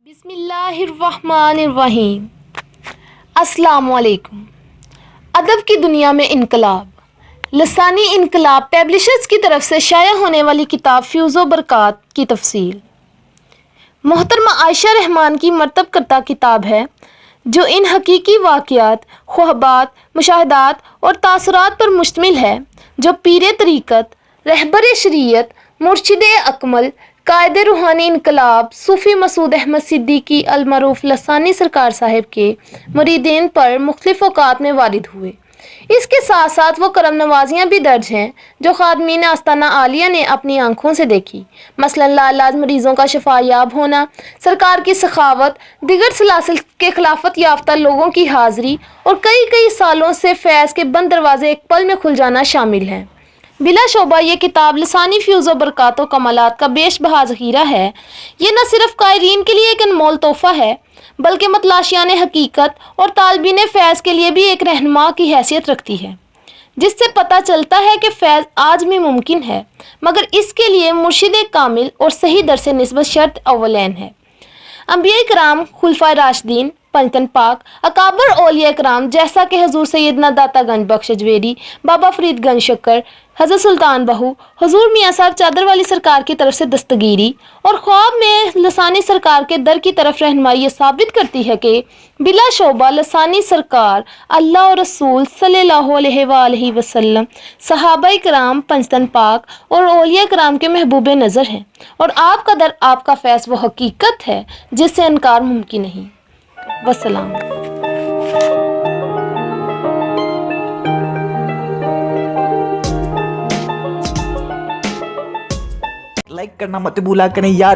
بسم اللہ الرحمن الرحیم۔ السلام علیکم۔ ادب کی دنیا میں انقلاب، لسانی انقلاب پبلشرز کی طرف سے شائع ہونے والی کتاب فیوز و برکات کی تفصیل۔ محترمہ عائشہ رحمان کی مرتب کردہ کتاب ہے جو ان حقیقی واقعات، خواہبات، مشاہدات اور تاثرات پر مشتمل ہے جو پیر طریقت، رہبر شریعت، مرشد اکمل، قائد روحانی انقلاب صوفی مسعود احمد صدیقی المعروف لسانی سرکار صاحب کے مریدین پر مختلف اوقات میں وارد ہوئے۔ اس کے ساتھ ساتھ وہ کرم نوازیاں بھی درج ہیں جو خادمین آستانہ عالیہ نے اپنی آنکھوں سے دیکھی، مثلاً لاعلاج مریضوں کا شفا یاب ہونا، سرکار کی سخاوت، دیگر سلاسل کے خلافت یافتہ لوگوں کی حاضری اور کئی سالوں سے فیض کے بند دروازے ایک پل میں کھل جانا شامل ہیں۔ بلا شبہ یہ کتاب لسانی فیوز و برکات و کمالات کا بیش بہا ذخیرہ ہے۔ یہ نہ صرف قارئین کے لیے ایک انمول تحفہ ہے بلکہ متلاشیان حقیقت اور طالبین فیض کے لیے بھی ایک رہنما کی حیثیت رکھتی ہے، جس سے پتہ چلتا ہے کہ فیض آج بھی ممکن ہے، مگر اس کے لیے مرشد کامل اور صحیح درس نسبت شرط اولین ہے۔ انبیاء کرام، خلفائے راشدین، پنجتن پاک، اکابر اولیاء کرام جیسا کہ حضور سیدنا داتا گنج بخش اجویری، بابا فرید گنج شکر، حضرت سلطان بہو، حضور میاں صاحب چادر والی سرکار کی طرف سے دستگیری اور خواب میں لسانی سرکار کے در کی طرف رہنمائی یہ ثابت کرتی ہے کہ بلا شبہ لسانی سرکار اللہ اور رسول صلی اللہ علیہ وآلہ وسلم، صحابہ کرام، پنجتن پاک اور اولیاء کرام کے محبوب نظر ہیں، اور آپ کا در، آپ کا فیض وہ حقیقت ہے جس سے انکار ممکن نہیں۔ وسلام۔ لائک کرنا مت بھولا کریں یار۔